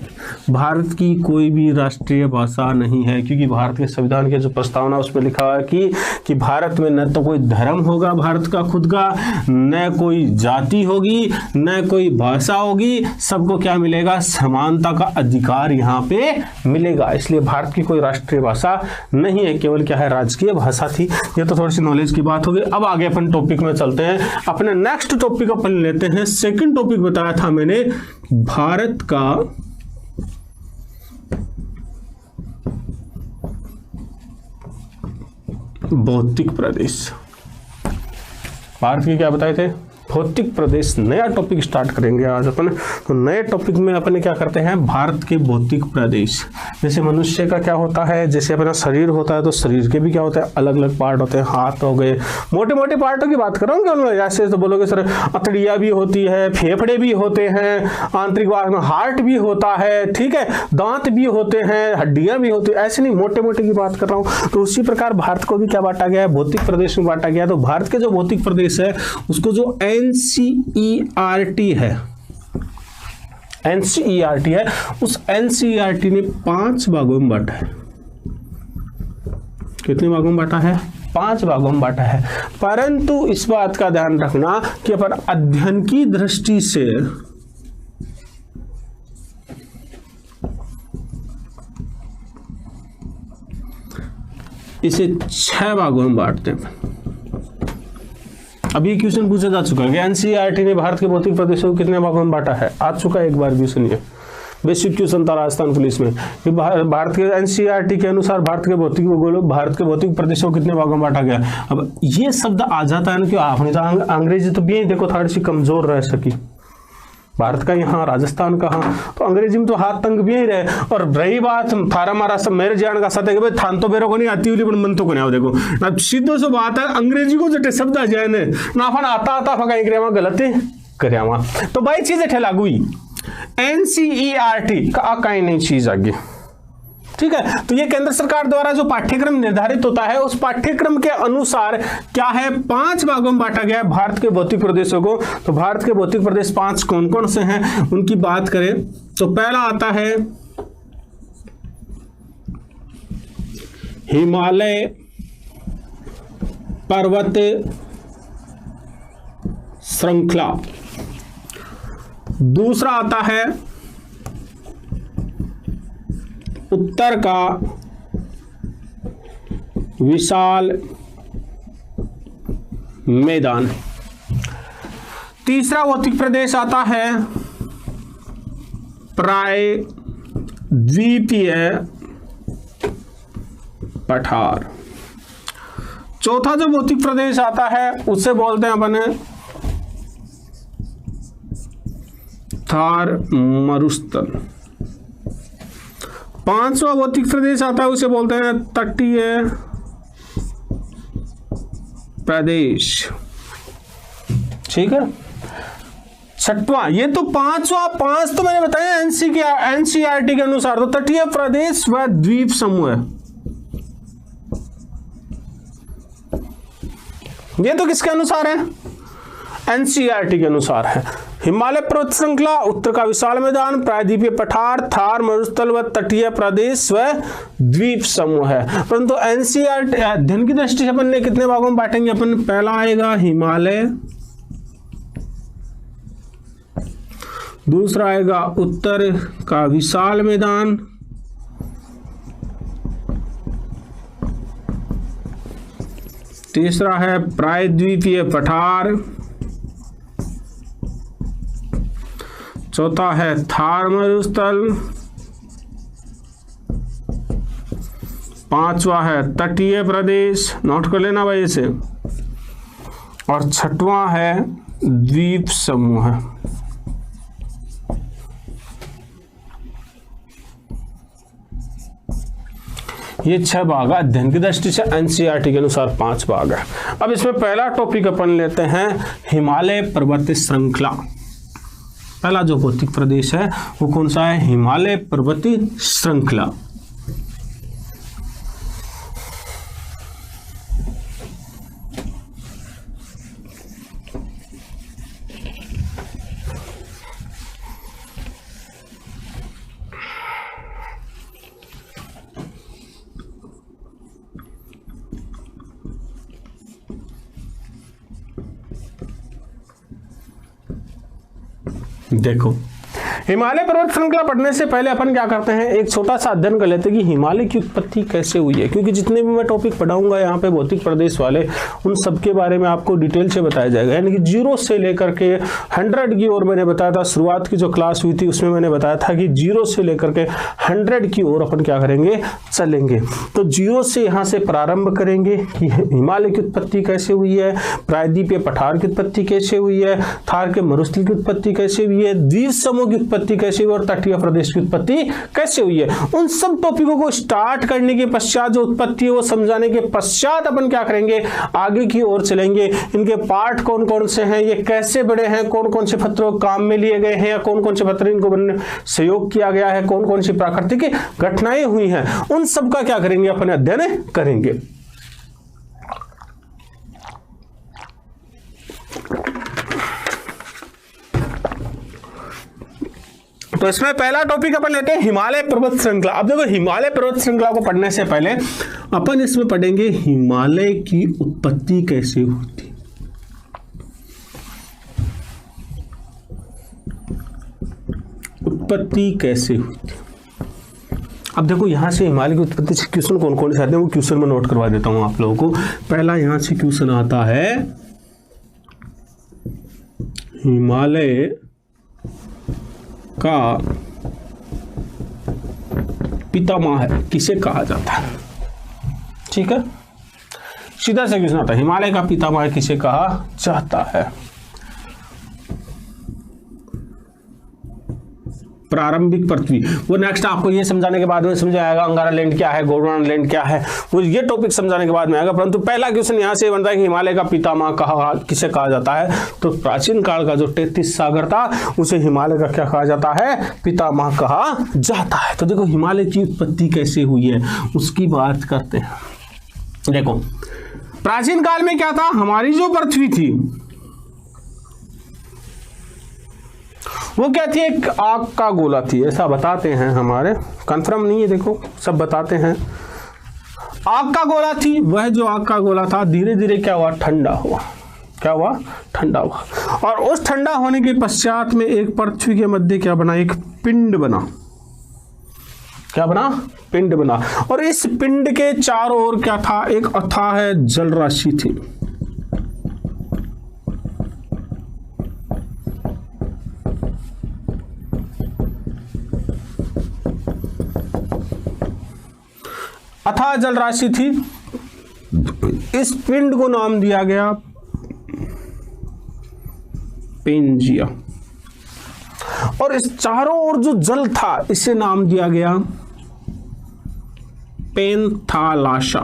भारत की कोई भी राष्ट्रीय भाषा नहीं है, क्योंकि भारत के संविधान के जो प्रस्तावना उसमें लिखा है कि भारत में न तो कोई धर्म होगा भारत का खुद का, न कोई जाति होगी, न कोई भाषा होगी, सबको क्या मिलेगा, समानता का अधिकार यहाँ पे मिलेगा। इसलिए भारत की कोई राष्ट्रीय भाषा नहीं है, केवल क्या है, राजकीय भाषा थी। ये तो थोड़ी सी नॉलेज की बात होगी। अब आगे अपन टॉपिक में चलते हैं, अपने नेक्स्ट टॉपिक अपन लेते हैं। सेकेंड टॉपिक बताया था मैंने, भारत का भौतिक प्रदेश। भारत के क्या बताए थे, भौतिक प्रदेश। नया टॉपिक स्टार्ट करेंगे आज अपन। तो नए टॉपिक में अपन क्या करते हैं, भारत के भौतिक प्रदेश। जैसे मनुष्य का क्या होता है, जैसे अपना शरीर होता है तो शरीर के भी क्या होता है, अलग अलग पार्ट होते हैं। हाथ हो गए, मोटे मोटे पार्टों की बात कर रहा हूँ क्या, जैसे तो बोलोगे सर अतड़िया भी होती है, फेफड़े भी होते हैं, आंतरिक भाग में हार्ट भी होता है, ठीक है, दांत भी होते हैं, हड्डियां भी होती है, ऐसे नहीं, मोटे मोटे की बात कर रहा हूँ। तो उसी प्रकार भारत को भी क्या बांटा गया है, भौतिक प्रदेश में बांटा गया है। तो भारत के जो भौतिक प्रदेश है उसको जो NCERT है, NCERT है, उस NCERT ने 5 भागों में बांटा है। कितने भागों में बांटा है, 5 भागों में बांटा है। परंतु इस बात का ध्यान रखना कि अपन अध्ययन की दृष्टि से इसे 6 भागों में बांटते हैं। अभी क्वेश्चन पूछा जा चुका है कि एनसीईआरटी ने भारत के भौतिक प्रदेशों को कितने भागों में बांटा है, आ चुका है, एक बार भी सुनिए। बेसिक क्वेश्चन था राजस्थान पुलिस में कि भारत के एनसीईआरटी के अनुसार भारत के भौतिक प्रदेशों को कितने भागों में बांटा गया। अब ये शब्द आ जाता है ना कि आपने तो अंग्रेजी तो भी देखो थोड़ी सी कमजोर रह सकी, भारत का यहाँ राजस्थान का हाँ, तो अंग्रेजी में तो हाथ तंग भी ही रहे। और रही बात थारा मारा सब मेरे जान का साथ है कि भाई थान तो मेरे को नहीं आती हुई पर मन तो को नहीं आओ। देखो अब सीधो से बात है, अंग्रेजी को जटे शब्द आ जाए ना अपन आता फका गलत करियावा तो भाई चीज एठे लागू हुई। एनसीईआरटी का कहीं नहीं चीज आगे, ठीक है। तो ये केंद्र सरकार द्वारा जो पाठ्यक्रम निर्धारित होता है उस पाठ्यक्रम के अनुसार क्या है, 5 भागों में बांटा गया है भारत के भौतिक प्रदेशों को। तो भारत के भौतिक प्रदेश 5 कौन कौन से हैं उनकी बात करें तो पहला आता है हिमालय पर्वत श्रृंखला, दूसरा आता है उत्तर का विशाल मैदान। तीसरा भौतिक प्रदेश आता है प्रायद्वीपीय पठार। चौथा जो भौतिक प्रदेश आता है उसे बोलते हैं अपन थार मरुस्थल। पांचवा भौतिक प्रदेश आता है उसे बोलते हैं तटीय प्रदेश। ठीक है। छठवां, ये तो पांच तो मैंने बताया एनसीईआरटी के अनुसार, तो तटीय प्रदेश व द्वीप समूह, ये तो किसके अनुसार है? एनसीईआरटी के अनुसार है। हिमालय पर्वत श्रृंखला, उत्तर का विशाल मैदान, प्रायद्वीपीय पठार, थार मरुस्थल व तटीय प्रदेश व द्वीप समूह है। परंतु एनसीईआरटी अध्ययन की दृष्टि से अपन ने कितने भागों में बांटेंगे? अपन पहला आएगा हिमालय, दूसरा आएगा उत्तर का विशाल मैदान, तीसरा है प्रायद्वीपीय पठार, चौथा है थार मरुस्थल, पांचवा है तटीय प्रदेश, नोट कर लेना भाई इसे, और छठवां है द्वीप समूह। ये 6 भाग है। अध्ययन की दृष्टि से एनसीईआरटी के अनुसार 5 भाग है। अब इसमें पहला टॉपिक अपन लेते हैं हिमालय पर्वत श्रृंखला। पहला जो भौतिक प्रदेश है वो कौन सा है? हिमालय पर्वतीय श्रृंखला। देखो, हिमालय पर्वत श्रृंखला पढ़ने से पहले अपन क्या करते हैं, एक छोटा सा अध्ययन कर लेते हैं कि हिमालय की उत्पत्ति कैसे हुई है। क्योंकि जितने भी मैं टॉपिक पढ़ाऊंगा यहाँ पे भौतिक प्रदेश वाले, उन सब के बारे में आपको डिटेल से बताया जाएगा। यानी कि 0 से लेकर के 100 की ओर मैंने बताया था, शुरुआत की जो क्लास हुई थी उसमें मैंने बताया था कि 0 से लेकर के 100 की ओर अपन क्या करेंगे, चलेंगे। तो 0 से यहाँ से प्रारंभ करेंगे कि हिमालय की उत्पत्ति कैसे हुई है, प्रायद्वीपीय पठार की उत्पत्ति कैसे हुई है, थार के मरुस्थल की उत्पत्ति कैसे हुई है, द्वीप समूह की उत्पत्ति कैसे हुई और तटीय प्रदेश की उत्पत्ति कैसे हुई है। उन सब टॉपिकों को स्टार्ट करने के पश्चात, जो उत्पत्ति है वो समझाने के पश्चात अपन क्या करेंगे, आगे की ओर चलेंगे। इनके पार्ट कौन कौन से हैं, ये कैसे बड़े हैं, कौन कौन से पत्थरों को काम में लिए गए हैं या कौन कौन से पत्थर इनको बनने सहयोग किया गया है, कौन कौन सी प्राकृतिक घटनाएं हुई हैं, उन सब का क्या करेंगे, अपन अध्ययन करेंगे। तो इसमें पहला टॉपिक अपन लेते हैं हिमालय पर्वत श्रृंखला। अब देखो, हिमालय पर्वत श्रृंखला को पढ़ने से पहले अपन इसमें पढ़ेंगे हिमालय की उत्पत्ति कैसे होती। उत्पत्ति कैसे होती। अब देखो, यहां से हिमालय की उत्पत्ति से क्वेश्चन कौन कौन से आते हैं वो क्वेश्चन में नोट करवा देता हूं आप लोगों को। पहला यहां से क्वेश्चन आता है, हिमालय का पितामह किसे कहा जाता है। ठीक है, सीधा से क्वेश्चन आता है, हिमालय का पितामह किसे कहा जाता है। प्रारंभिक पृथ्वी, वो नेक्स्ट आपको ये समझाने के बाद में समझ आएगा अंगारा लैंड क्या है, गोंडवाना लैंड क्या है, वो ये टॉपिक समझाने के बाद में आएगा। परंतु पहला क्वेश्चन यहाँ से बनता है कि हिमालय का पितामह किसे कहा जाता है। तो प्राचीन काल का जो 33 सागर था उसे हिमालय का क्या कहा जाता है, पितामह कहा जाता है। तो देखो, हिमालय की उत्पत्ति कैसे हुई है उसकी बात करते हैं। देखो, प्राचीन काल में क्या था, हमारी जो पृथ्वी थी वो क्या थी, एक आग का गोला थी, ऐसा बताते हैं हमारे, कंफर्म नहीं है, देखो सब बताते हैं। आग का गोला थी, वह जो आग का गोला था धीरे धीरे क्या हुआ, ठंडा हुआ। क्या हुआ, ठंडा हुआ। और उस ठंडा होने के पश्चात में एक पृथ्वी के मध्य क्या बना, एक पिंड बना। क्या बना? पिंड बना। और इस पिंड के चारों ओर क्या था? एक अथाह जल राशि थी। अथाह जल राशि थी। इस पिंड को नाम दिया गया पेंजिया। और इस चारों ओर जो जल था इसे नाम दिया गया पेंथालाशा।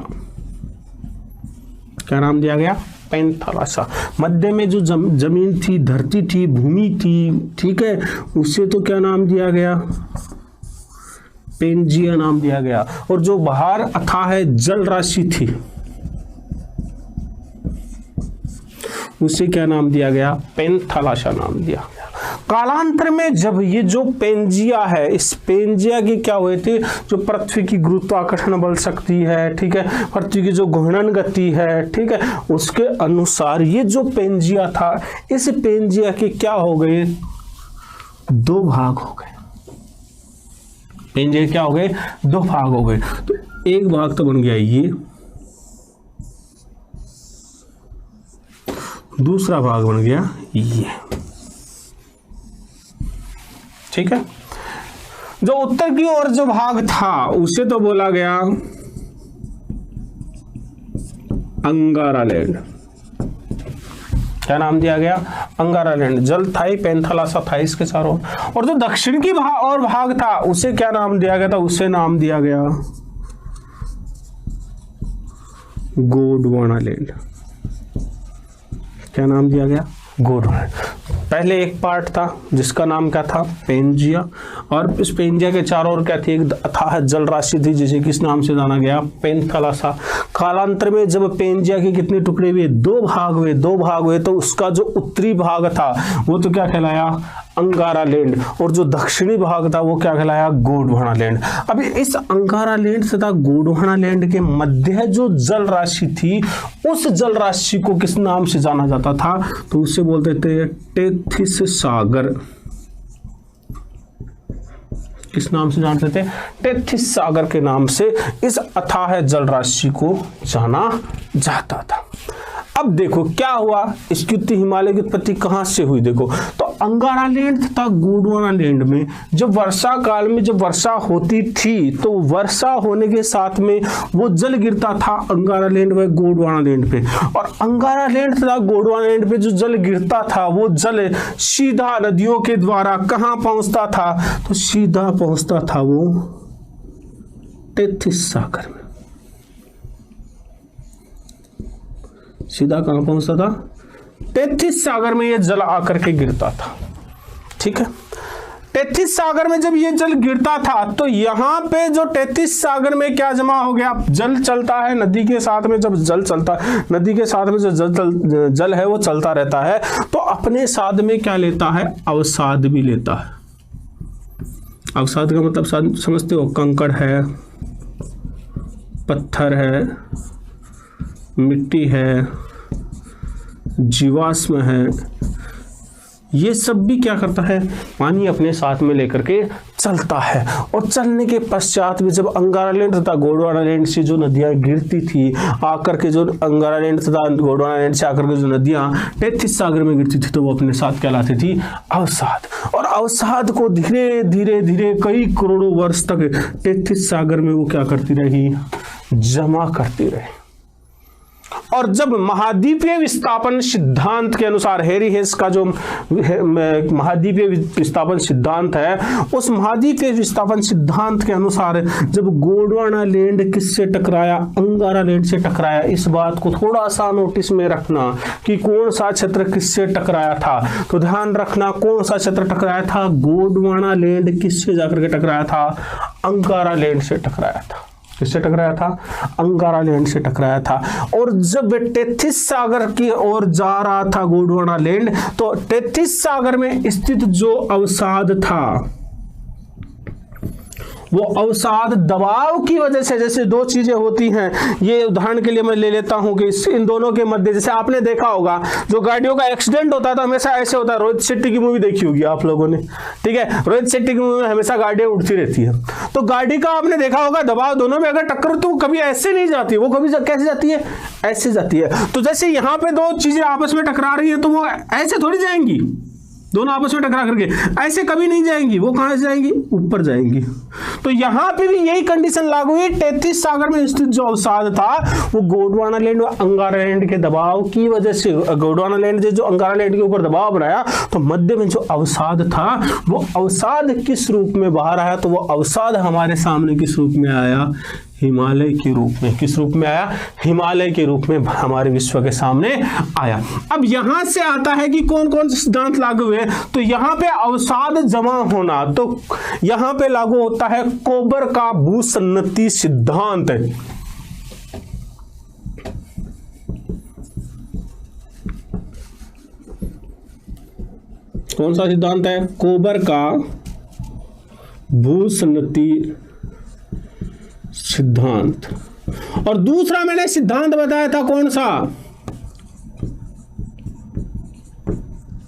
क्या नाम दिया गया? पेंथालाशा। मध्य में जो जमीन थी, धरती थी, भूमि थी, ठीक है, उसे तो क्या नाम दिया गया? पेंजिया नाम दिया गया। और जो बाहर अथाह जल राशि थी उसे क्या नाम दिया गया? पेंथालाशा नाम दिया गया। कालांतर में जब ये जो पेंजिया है, इस पेंजिया की क्या हुए थे? जो पृथ्वी की गुरुत्वाकर्षण बल शक्ति है, ठीक है, पृथ्वी की जो घूर्णन गति है, ठीक है, उसके अनुसार ये जो पेंजिया था, इस पेंजिया के क्या हो गए? दो भाग हो गए। पेंजिया क्या हो गए? दो भाग हो गए। तो एक भाग तो बन गया ये, दूसरा भाग बन गया ये, ठीक है। जो उत्तर की ओर जो भाग था उसे तो बोला गया अंगारा लैंड। क्या नाम दिया गया? अंगारा लैंड। जल था ही, पेंथालाशा था इसके चारों। और जो दक्षिण की भाग था उसे क्या नाम दिया गया था? उसे नाम दिया गया गोंडवाना लैंड। क्या नाम दिया गया? गोंडवाना। पहले एक पार्ट था जिसका नाम क्या था? पेंजिया। और इस पेंजिया के चारों ओर क्या थी? एक अथाह जल राशि थी जिसे किस नाम से जाना गया? पेंथालाशा। कालांतर में जब पेंजिया के कितने टुकड़े हुए? दो भाग हुए। दो भाग हुए तो उसका जो उत्तरी भाग था वो तो क्या कहलाया? अंगारा लैंड। और जो दक्षिणी भाग था वो क्या कहलाया? गोंडवाना लैंड। अभी इस अंगारा लैंड तथा गोंडवाना लैंड के मध्य जो जल राशि थी, उस जल राशि को किस नाम से जाना जाता था? तो उसे बोलते थे टेथिस सागर। किस नाम से जानते थे? टेथिस सागर के नाम से इस अथाह जल राशि को जाना जाता था। अब देखो क्या हुआ, इसकी उत्तरी हिमालय की उत्पत्ति कहां से हुई? देखो तो अंगारा लैंड तथा गोंडवाना लैंड में जब वर्षा काल में जब वर्षा होती थी तो वर्षा होने के साथ में वो जल गिरता था अंगारा लैंड व गोंडवाना लैंड पे। और अंगारा लैंड तथा गोंडवाना लैंड पे जो जल गिरता था वो जल सीधा नदियों के द्वारा कहां पहुंचता था? तो सीधा पहुंचता था वो टेथिस सागर में। सीधा कहां पहुंचता था? टेथिस सागर में ये जल आकर के गिरता था, ठीक है। टेथिस सागर में जब ये जल गिरता था तो यहां पे जो टेथिस सागर में क्या जमा हो गया? जल चलता है नदी के साथ में। जब जल चलता है नदी के साथ में, जो जल है वो चलता रहता है तो अपने साथ में क्या लेता है? अवसाद भी लेता है। अवसाद का मतलब समझते हो? कंकड़ है, पत्थर है, मिट्टी है, जीवाश्म है, ये सब भी क्या करता है? पानी अपने साथ में लेकर के चलता है। और चलने के पश्चात में जब अंगारा लैंड तथा गोंडवाना लैंड से जो नदियां गिरती थी, आकर के जो अंगारा लैंड तथा गोंडवाना लैंड से आकर के जो नदियां टेथिस सागर में गिरती थी तो वो अपने साथ क्या लाती थी? अवसाद। और अवसाद को धीरे धीरे धीरे कई करोड़ों वर्ष तक टेथिस सागर में वो क्या करती रही? जमा करती रही। और जब महाद्वीपीय विस्थापन सिद्धांत के अनुसार, हैरी हेस का जो महाद्वीपीय विस्थापन सिद्धांत है, उस महाद्वीपीय विस्थापन सिद्धांत के अनुसार जब गोंडवाना लैंड किससे टकराया? अंगारा लैंड से टकराया। इस बात को थोड़ा सा नोटिस में रखना कि कौन सा क्षेत्र किससे टकराया था। तो ध्यान रखना कौन सा क्षेत्र टकराया था? गोंडवाना लैंड किससे जाकर के टकराया था? अंगारा लैंड से टकराया था। किससे टकराया था? अंगारा लैंड से टकराया था। और जब टेथिस सागर की ओर जा रहा था गोंडवाना लैंड, तो टेथिस सागर में स्थित जो अवसाद था वो अवसाद दबाव की वजह से, जैसे दो चीजें होती हैं, ये उदाहरण के लिए मैं ले लेता हूं कि इन दोनों के मध्य, जैसे आपने देखा होगा जो गाड़ियों का एक्सीडेंट होता है तो हमेशा ऐसे होता है। रोहित शेट्टी की मूवी देखी होगी आप लोगों ने, ठीक है, रोहित शेट्टी की मूवी में हमेशा गाड़ियां उड़ती रहती है, तो गाड़ी का आपने देखा होगा दबाव दोनों में अगर टक्कर तो कभी ऐसे नहीं जाती, वो कभी कैसे जाती है, ऐसे जाती है। तो जैसे यहां पे दो चीजें आपस में टकरा रही है तो वो ऐसे थोड़ी जाएंगी, दोनों आपस में टकरा करके ऐसे कभी नहीं जाएंगी, वो कहां से जाएंगी, ऊपर जाएंगी। तो यहां पे भी यही कंडीशन लागू है। 33 सागर में स्थित जो अवसाद था वो गोंडवाना लैंड और अंगारा लैंड के दबाव की वजह से, गोंडवाना लैंड जो अंगारा लैंड के ऊपर दबाव बनाया तो मध्य में जो अवसाद था वो अवसाद किस रूप में बाहर आया, तो वो अवसाद हमारे सामने किस रूप में आया, हिमालय के रूप में। किस रूप में आया, हिमालय के रूप में हमारे विश्व के सामने आया। अब यहां से आता है कि कौन कौन से सिद्धांत लागू हुए, तो यहां पे अवसाद जमा होना, तो यहां पे लागू होता है कोबर का भूसन्नति सिद्धांत। कौन सा सिद्धांत है, कोबर का भूसन्नति सिद्धांत। और दूसरा मैंने सिद्धांत बताया था कौन सा,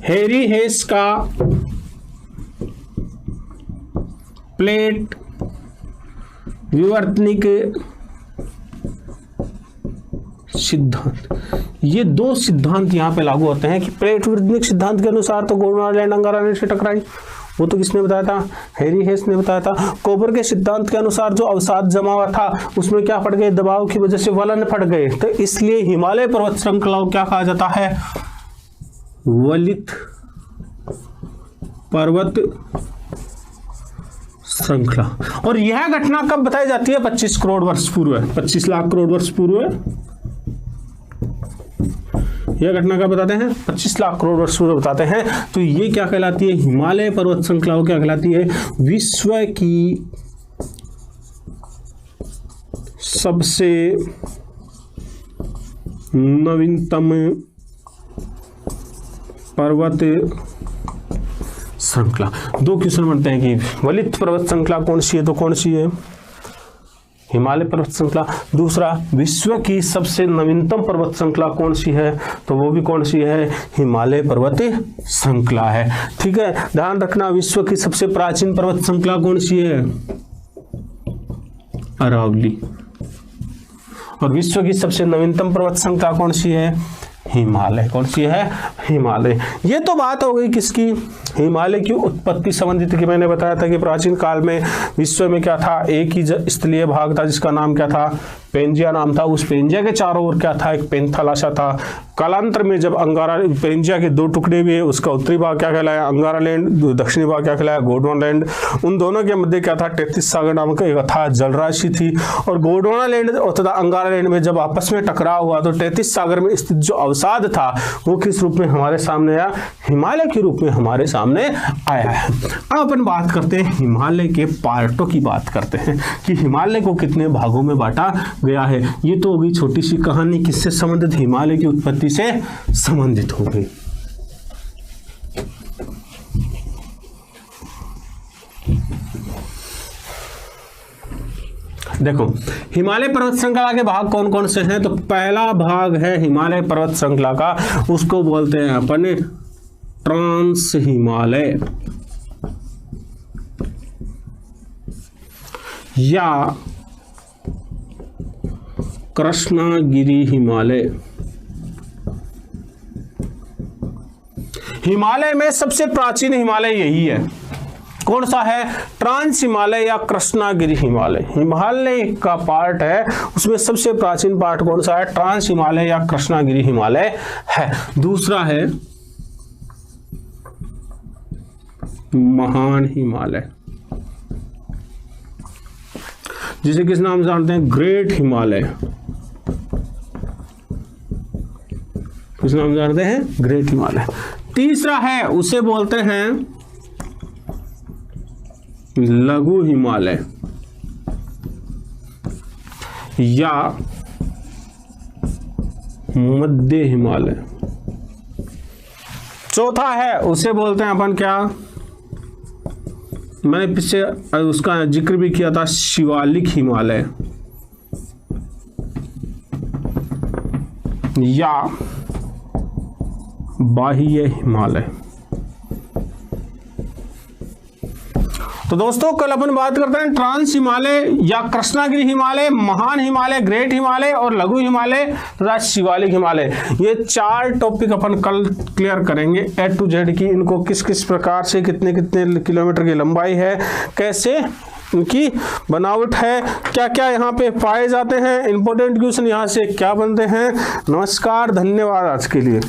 हैरी हेस का प्लेट विवर्तनिक सिद्धांत। ये दो सिद्धांत यहां पे लागू होते हैं कि प्लेट विवर्तनिक सिद्धांत के अनुसार तो गोंडवाना लैंड अंगारा लैंड से टकराई, वो तो किसने बताया था, हैरी हेस ने बताया था। कोबर के सिद्धांत के अनुसार जो अवसाद जमा हुआ था उसमें क्या फट गए, दबाव की वजह से वलन फट गए, तो इसलिए हिमालय पर्वत श्रृंखला को क्या कहा जाता है, वलित पर्वत श्रृंखला। और यह घटना कब बताई जाती है, 25 करोड़ वर्ष पूर्व, 25 लाख करोड़ वर्ष पूर्व यह घटना का बताते हैं, 25 लाख करोड़ वर्ष पूर्व बताते हैं। तो ये क्या कहलाती है, हिमालय पर्वत श्रृंखला क्या कहलाती है, विश्व की सबसे नवीनतम पर्वत श्रृंखला। दो क्वेश्चन बनते हैं कि वलित पर्वत श्रृंखला कौन सी है, तो कौन सी है, हिमालय पर्वत श्रृंखला। दूसरा, विश्व की सबसे नवीनतम पर्वत श्रृंखला कौन सी है, तो वो भी कौन सी है, हिमालय पर्वत श्रृंखला है। ठीक है, ध्यान रखना, विश्व की सबसे प्राचीन पर्वत श्रृंखला कौन सी है, अरावली। और विश्व की सबसे नवीनतम पर्वत श्रृंखला कौन सी है, हिमालय। कौन सी है, हिमालय। ये तो बात हो गई किसकी, हिमालय की उत्पत्ति संबंधित की। मैंने बताया था कि प्राचीन काल में विश्व में क्या था, एक ही स्थलीय भाग था जिसका नाम क्या था, पेंजिया नाम था। उस पेंजिया के चारों ओर क्या था, एक पेंथालाशा था। कालांतर में जब अंगारा, पेंजिया के दो टुकड़े हुए, उसका उत्तरी भाग क्या कहलाया, अंगारा लैंड, दक्षिणी भाग क्या कहलाया, गोंडवाना लैंड। उन दोनों के मध्य क्या था, 33 सागर नामक एक अथाह जलराशि थी। और गोंडवाना लैंड तथा अंगारा लैंड में जब आपस में टकराव हुआ तो 33 सागर में स्थित जो अवसाद था वो किस रूप में हमारे सामने आया, हिमालय के रूप में हमारे सामने आया है। अब अपन बात करते हैं हिमालय के पार्टों की, बात करते हैं कि हिमालय को कितने भागों में बांटा गया है। ये तो होगी छोटी सी कहानी, किससे संबंधित, हिमालय की उत्पत्ति से संबंधित हो गई। देखो, हिमालय पर्वत श्रृंखला के भाग कौन कौन से हैं, तो पहला भाग है हिमालय पर्वत श्रृंखला का, उसको बोलते हैं अपन ट्रांस हिमालय या कृष्णागिरी हिमालय। हिमालय में सबसे प्राचीन हिमालय यही है, कौन सा है, ट्रांस हिमालय या कृष्णागिरी हिमालय। हिमालय का पार्ट है, उसमें सबसे प्राचीन पार्ट कौन सा है, ट्रांस हिमालय या कृष्णागिरी हिमालय है। दूसरा है महान हिमालय, जिसे किस नाम से जानते हैं, ग्रेट हिमालय। किस नाम से जानते हैं, ग्रेट हिमालय। तीसरा है, उसे बोलते हैं लघु हिमालय या मध्य हिमालय। चौथा है, उसे बोलते हैं अपन क्या, मैंने पीछे उसका जिक्र भी किया था, शिवालिक हिमालय या बाह्य हिमालय। तो दोस्तों कल अपन बात करते हैं ट्रांस हिमालय या कृष्णागिरी हिमालय, महान हिमालय, ग्रेट हिमालय और लघु हिमालय तथा शिवालिक हिमालय। ये 4 टॉपिक अपन कल क्लियर करेंगे A to Z की, इनको किस किस प्रकार से कितने कितने किलोमीटर की लंबाई है, कैसे इनकी बनावट है, क्या क्या यहाँ पे पाए जाते हैं, इंपॉर्टेंट क्वेश्चन यहाँ से क्या बनते हैं। नमस्कार, धन्यवाद आज के लिए।